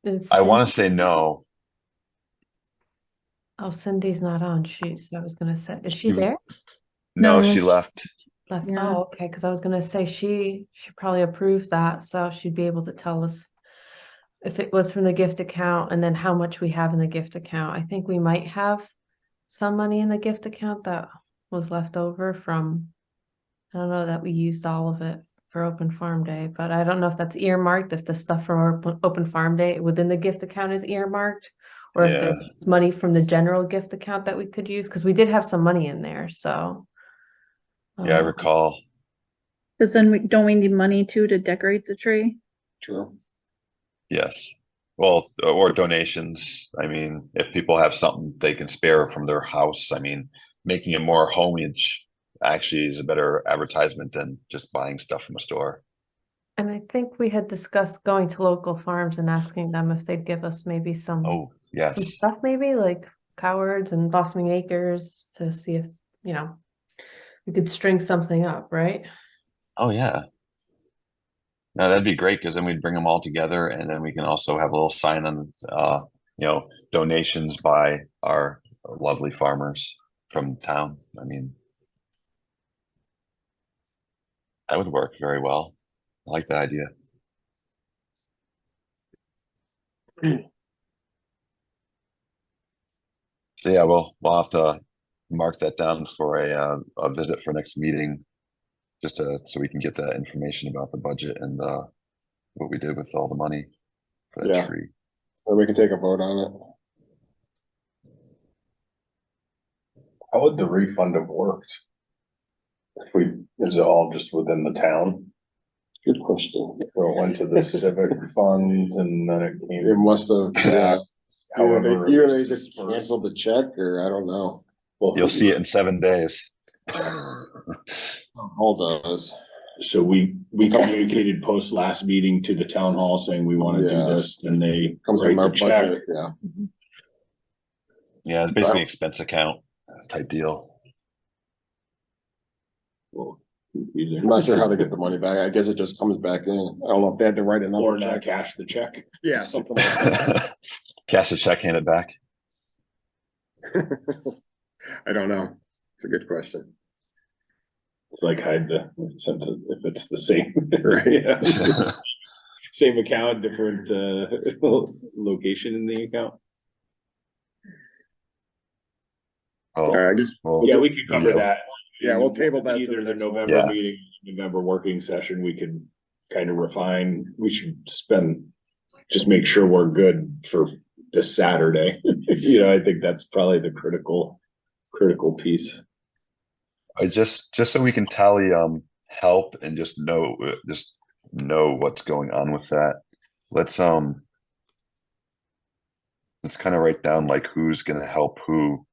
Is I want to Cindy- say no. Oh, Cindy's not on. Shoot, so I was gonna say, is she She- there? No, No, she she- left. Left. Yeah. Oh, okay, because I was gonna say she probably approved that, so she'd be able to tell us if it was from the gift account and then how much we have in the gift account. I think we might have some money in the gift account that was left over from, I don't know that we used all of it for Open Farm Day, but I don't know if that's earmarked, if the stuff from Open Farm Day within the gift account is earmarked, or if Yeah. there's money from the general gift account that we could use, because we did have some money in there, so. Yeah, I um, recall. Cause then don't we need money too to decorate the tree? True. Yes. Well, or donations. I mean, if people have something they can spare from their house, I mean, making it more homage actually is a better advertisement than just buying stuff from a store. And I think we had discussed going to local farms and asking them if they'd give us maybe some Oh, some yes. stuff, maybe like Cowards and Blossoming Acres, to see if, you know, we could string something up, right? Oh, yeah. No, that'd be great because then we'd bring them all together and then we can also have a little sign on, donations by our lovely farmers from town. I mean, that would work very well. I like that idea. So yeah, we'll have to mark that down for a visit for next meeting, just so we can get that information about the budget and what we did with all the money for that Yeah. tree. Or we can take a vote on it. How would the refund have worked? Is it all just within the town? Good question. Or it went to the civic fund and then it It came, must have, yeah. however. Either it they was just dispersed. canceled the check or I don't know. Well, You'll see it in 7 days. All does. So we communicated post last meeting to the town hall saying we wanna Yeah. do this, and they Comes write from our the check. budget, yeah. Yeah, it's basically expense account type deal. Well, I'm not sure how to get the money back. I guess it just comes back in. I don't know if they had to write Or another not check. cash the check. Yeah, something like that. Cash a check, hand it back. I don't know. It's a good question. It's like hide the, since if it's the same. Right. Yeah. Same account, different location in the account. Oh, All right, I guess, well, Yeah, we could cover Yeah. that. Yeah, we'll table that to Either the the next one. November Yeah. meeting, November working session, we could kind of refine, we should just make sure we're good for this Saturday. You know, I think that's probably the critical piece. I just so we can tally help and just know what's going on with that. Let's kind of write down like who's gonna help who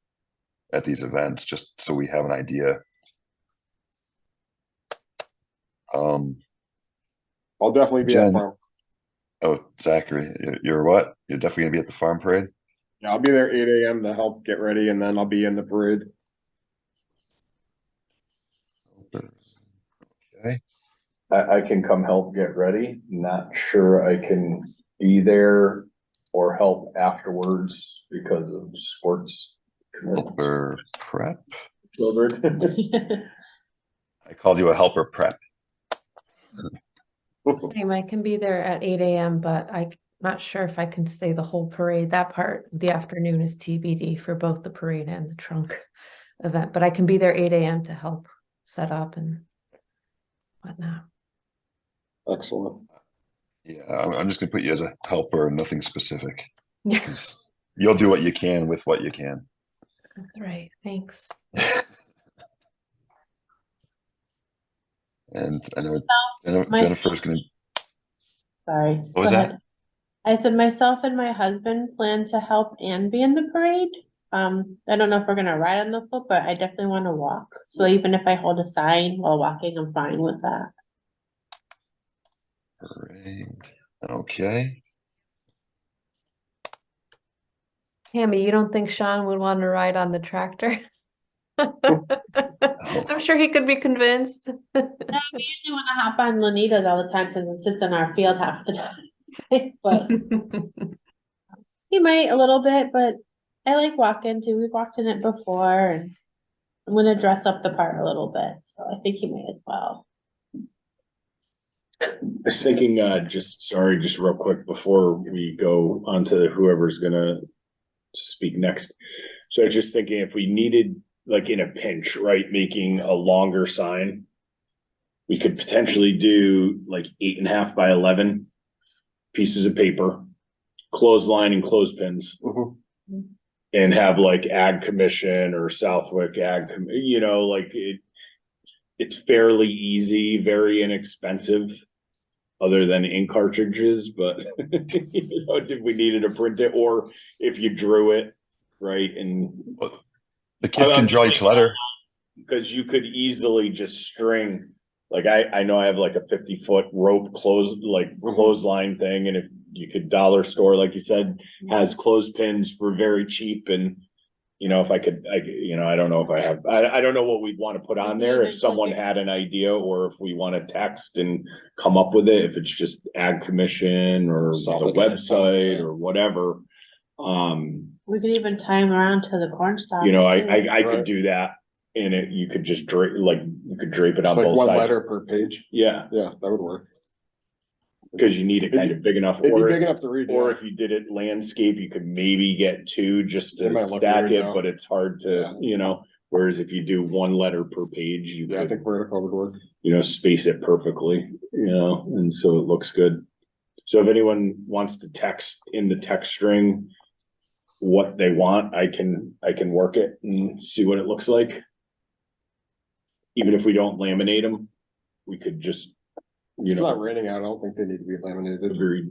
at these events, just so we have an idea. I'll definitely be Jen. at farm. Oh, Zachary, you're what? You're definitely gonna be at the farm parade? Yeah, I'll be there 8 AM to help get ready and then I'll be in the parade. Okay. I can come help get ready. Not sure I can be there or help afterwards because of sports commitments. Helper prep? Children. I called you a helper prep. Same, I can be there at 8 AM, but I'm not sure if I can stay the whole parade. That part, the afternoon is TBD for both the parade and the trunk event, but I can be there 8 AM to help set up and whatnot. Excellent. Yeah, I'm just gonna put you as a helper and nothing specific. Yeah, 'Cause you'll do what you can with what you can. that's right. Thanks. And I know my- Jennifer's gonna, Sorry. what was go that? ahead. I said myself and my husband plan to help and be in the parade. I don't know if we're gonna ride on the foot, but I definitely wanna walk. So even if I hold a sign while walking, I'm fine with that. Parade. Okay. Tammy, you don't think Sean would want to ride on the tractor? I'm sure he could be convinced. No, we usually wanna hop on Lanita's all the time since it sits in our field half the time. But he might a little bit, but I like walking too. We've walked in it before and I'm gonna dress up the part a little bit, so I think he may as well. I was thinking, just real quick before we go on to whoever's gonna speak next. So I was just thinking if we needed, like in a pinch, right, making a longer sign, we could potentially do like 8.5 by 11 pieces of paper, clothesline and clothespins, Mhm. and have like Ag Commission or Southwick you know, like it's fairly easy, very inexpensive, other than ink cartridges, but you know, if we needed to print it, or if you drew it, right, and The kids can draw each letter. because you could easily just string, like I know I have like a 50-foot rope clothesline thing, and if you could dollar store, like you said, has clothespins for very cheap, and you know, if I could, I don't know if I have, I don't know what we'd want to put on there, if someone had an idea, or if we want to text and come up with it, if it's just Ag Commission or the website or whatever. We could even tie them around to the corn stalk. You know, I Right. could do that, and you could just drape, you could drape it It's on like both one sides. letter per page. Yeah, Yeah, that would work. because you need it kind of big enough, It'd be or, big enough to read. or yeah. if you did it landscape, you could maybe get two just They to might look stack weird, it, though. but it's hard to, you know, whereas if you do one letter per page, you Yeah, I could, think vertical would work. you know, space it perfectly, you know, and so it looks good. So if anyone wants to text in the text string what they want, I can work it and see what it looks like. Even if we don't laminate them, we could just, you It's know, not raining out. I don't think they need to be laminated. agreed.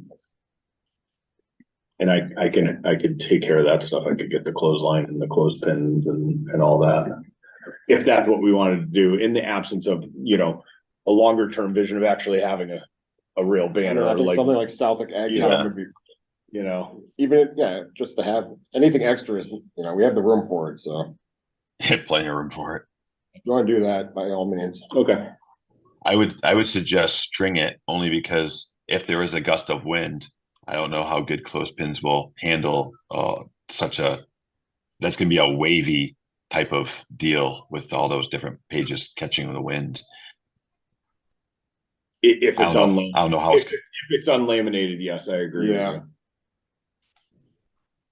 And I could take care of that stuff. I could get the clothesline and the clothespins and all that. If that's what we wanted to do, in the absence of, you know, a longer term vision of actually having a real I banner, think like, something like Southwick Ag Yeah. Town would be, you know, even, yeah, just to have anything extra, you know, we have the room for it, so Plenty of room for it. if you wanna do that, by all means. okay. I would suggest string it only because if there is a gust of wind, I don't know how good clothespins will handle that's gonna be a wavy type of deal with all those different pages catching the wind. If I it's don't know how it's if it's unlaminated, yes, I agree. with Yeah. you.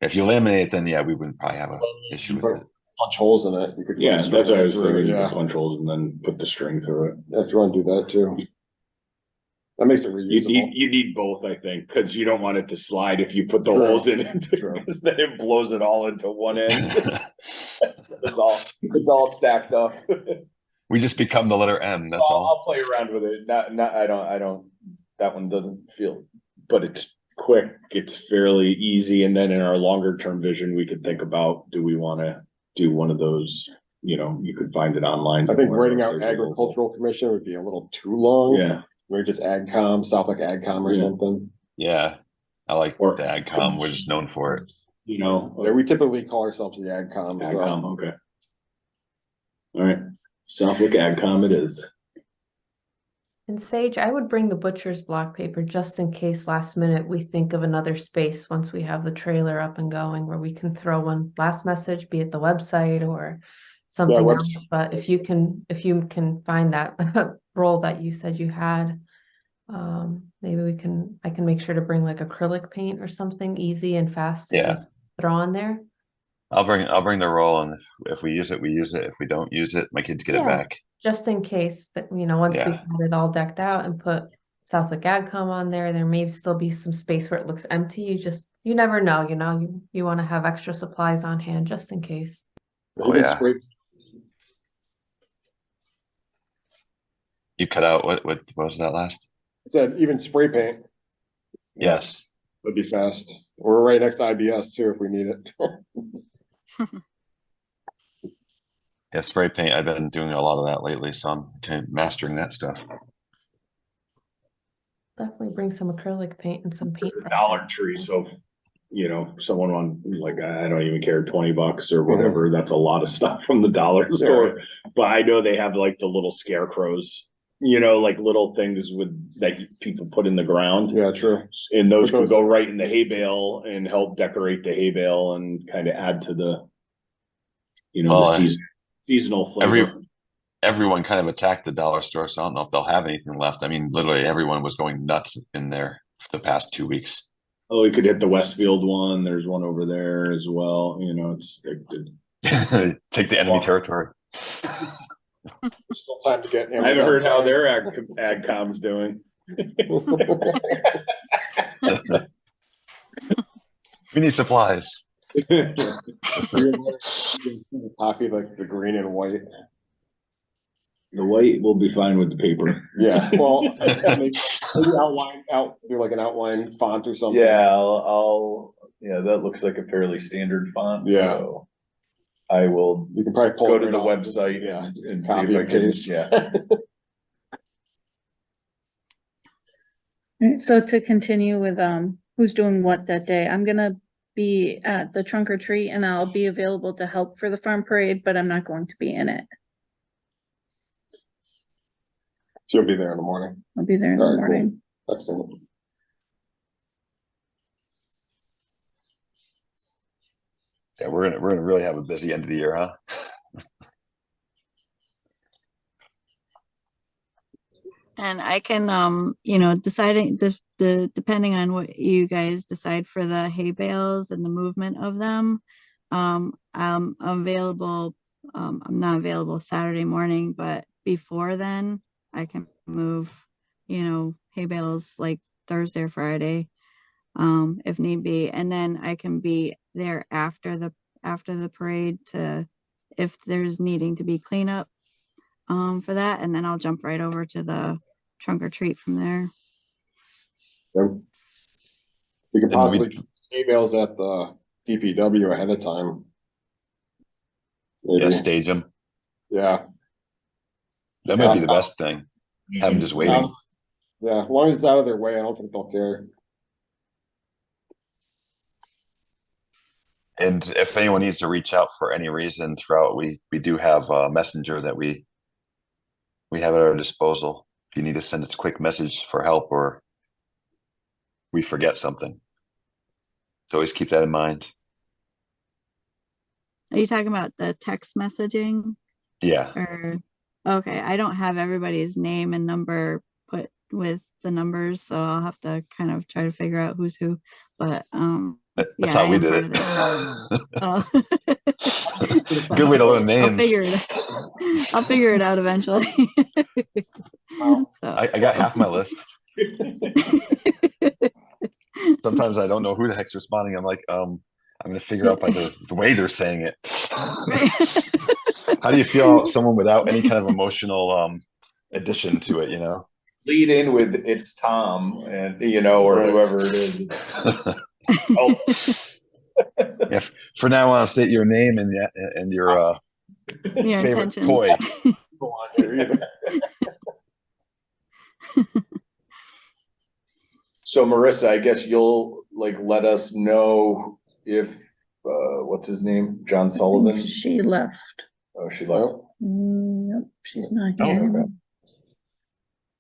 if you laminate it, then yeah, we wouldn't probably have an issue with it. Punch holes in it. You could put Yeah, a string that's what I right was through thinking, it, you could Yeah, punch holes and then put the string through it. if you wanna do that too. That makes it You reusable. need both, I think, because you don't want it to slide if you put the True. holes in it, True. because then it blows it all into one end. It's all stacked up. We just become the letter M, that's all. I'll play around with it. I don't, that one doesn't feel, but it's quick, it's fairly easy. And then in our longer term vision, we could think about, do we want to do one of those, you know, you could find it online. I think somewhere. writing out agricultural commission would be a little too long. Yeah, Maybe just AgCom, Southwick AgCom or Yeah. something. Yeah, I like Or- the AgCom, we're just known for it. you know. Yeah, we typically call ourselves the AgCom. so- AgCom, okay. All right, Southwick AgCom it is. And Sage, I would bring the butcher's block paper just in case last minute we think of another space once we have the trailer up and going where we can throw one last message, be it the website or something else. website. But if you can find that roll that you said you had, maybe I can make sure to bring like acrylic paint or something easy and fast to Yeah. just throw on there. I'll bring the roll, and if we use it, we use it. If we don't use it, my kids get it Yeah. back. Just in case that, once we Yeah. have it all decked out and put Southwick AgCom on there may still be some space where it looks empty. You never know, you want to have extra supplies on hand just in case. Oh, Even yeah. spray- You cut out, what was that last? It said even spray paint Yes. would be fast. We're right next to IBS too, if we need it. Yeah, spray paint. I've been doing a lot of that lately, so I'm kind of mastering that stuff. Definitely bring some acrylic paint and some paint. Dollar Tree, so, someone on, like, I don't even care, $20 or whatever, that's a lot of stuff from the dollar store. But I know they have like the little scarecrows, like little things that people put in the ground. Yeah, true. And those Put could those- go right in the hay bale and help decorate the hay bale and kind of add to the, the seasonal flavor. Everyone kind of attacked the dollar store, so I don't know if they'll have anything left. I mean, literally everyone was going nuts in there for the past 2 weeks. Oh, we could hit the Westfield one. There's one over there as well. It's Take the enemy territory. There's still time to get. I haven't heard how their AgCom's doing. We need supplies. Copy like the green and white. The white will be fine with the paper. Yeah, well, maybe do like an outline font or something. Yeah, that looks like a fairly standard font. Yeah. So. I will You can probably pull go it to the right off. website Yeah, and just see if copy I and can, paste. yeah. Alright, so to continue with, who's doing what that day, I'm gonna be at the trunk or treat and I'll be available to help for the farm parade, but I'm not going to be in it. She'll be there in the morning. I'll be there in the Alright, cool. morning. Excellent. Yeah, we're gonna really have a busy end of the year, huh? And I can, depending on what you guys decide for the hay bales and the movement of them. I'm available, I'm not available Saturday morning, but before then, I can move, hay bales like Thursday or Friday, if need be. And then I can be there after the parade if there's needing to be cleanup, for that. And then I'll jump right over to the trunk or treat from there. We could And we- possibly get emails at the DPW ahead of time. Yeah, Maybe, stage them. yeah, That might be the best thing. Have them just waiting. yeah, as long as it's out of their way, I don't think they'll care. And if anyone needs to reach out for any reason throughout, we do have a messenger that we have at our disposal. If you need to send a quick message for help or we forget something. So always keep that in mind. Are you talking about the text messaging? Yeah. Or, okay, I don't have everybody's name and number put with the numbers, so I'll have to kind of try to figure out who's who. But That's yeah, how I we am did part it. of this. Oh. Good way to learn I'll figure names. I'll figure it out eventually. So. I got half my list. Sometimes I don't know who the heck's responding. I'm like, I'm gonna figure out by the way they're saying it. How do you feel about someone without any kind of emotional addition to it, Lead in with it's Tom and, or whoever it is. Oh, If for now on, I'll state your name and your Your favorite intentions. toy. Go on here either. So Marissa, I guess you'll let us know if, what's his name? John Sullivan? She left. Oh, she left. Yep, she's not Oh, here. okay.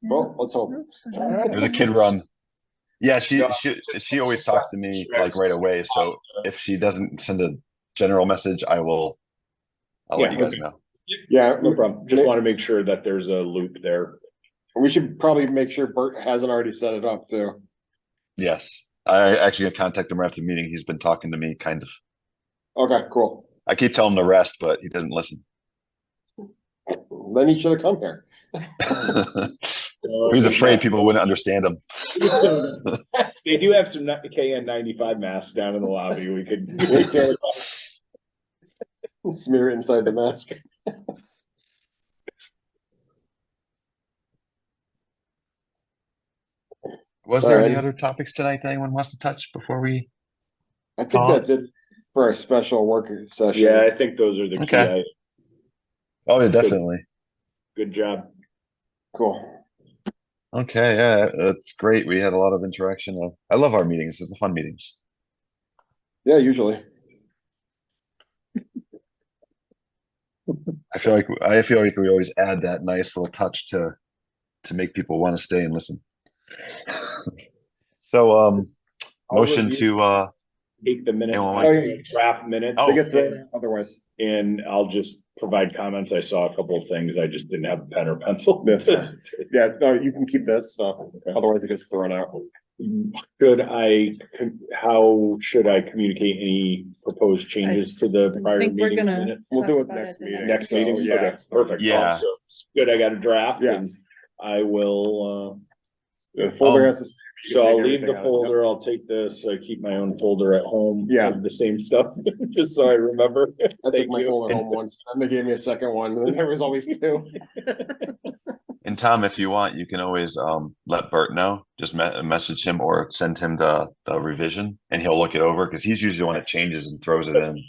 Well, let's hope. Oops, It was a kid run. Yeah, she always talks to me like right away. So if she doesn't send a general message, I'll let you guys know. Yeah, No problem. Just want to make sure that there's a loop there. we should probably make sure Bert hasn't already set it up too. Yes. I actually gonna contact him after the meeting. He's been talking to me kind of. Okay, cool. I keep telling him to rest, but he doesn't listen. Then he should have come here. He's afraid people wouldn't understand him. They do have some KN95 masks down in the lobby. We could. Smear it inside the mask. Was there any Alrighty. other topics tonight that anyone wants to touch before we? I think that's it for our special work session. Yeah, I think those are the key. Okay. Oh, yeah, definitely. Good job. Cool. Okay, yeah, that's great. We had a lot of interaction. I love our meetings. It's the fun meetings. Yeah, usually. I feel like we always add that nice little touch to make people want to stay and listen. So, motion to Take the minutes, anyone want- draft minutes. Oh. They get thrown out otherwise. And I'll just provide comments. I saw a couple of things. I just didn't have a pen or pencil. That's fine. Yeah, no, you can keep that stuff. Otherwise it gets thrown out. How should I communicate any proposed changes to the prior think we're meeting gonna- minute? We'll do it Talk about next it the meeting. Next So, meeting? Yeah. Okay, perfect. Yeah. So it's good. I got a draft Yeah. and I will, The folder has to. so I'll take leave the everything out. folder. I'll take this. I keep my own folder at home. Yeah. of The same stuff, just so I remember. I took Thank my you. folder home once, and they gave me a second one, and there was always two. and Tom, if you want, you can always let Bert know. Just message him or send him the revision, and he'll look it over because he's usually the one that changes and throws it in.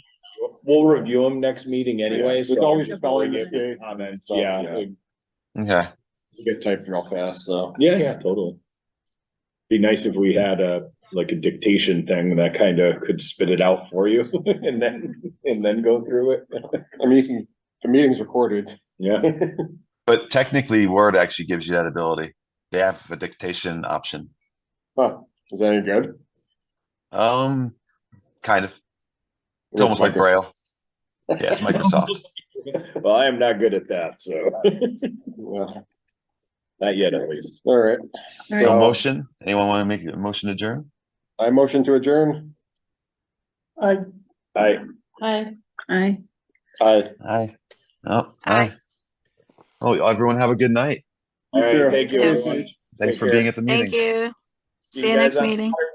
we'll review them next meeting anyway. There's so always just spelling bring it mistakes. comments, So, yeah. Okay. You get typed real fast, so. Yeah, totally. Be nice if we had like a dictation thing that kind of could spit it out for you and then go through it. I mean, the meeting's recorded. Yeah, But technically Word actually gives you that ability. They have a dictation option. Huh, is that any good? Kind of. It's almost like Braille. Yeah, it's Microsoft. well, I am not good at that, so Well, not yet at least. all right. So motion, anyone want to make a motion to adjourn? I motion to adjourn. I Hi. Aye. Aye. Aye. Oh, aye. Oh, everyone have a good night. all right, too. thank you. Yeah. Everyone. Thanks Take for care. being at the meeting. Thank you. See you guys next on meeting. Saturday?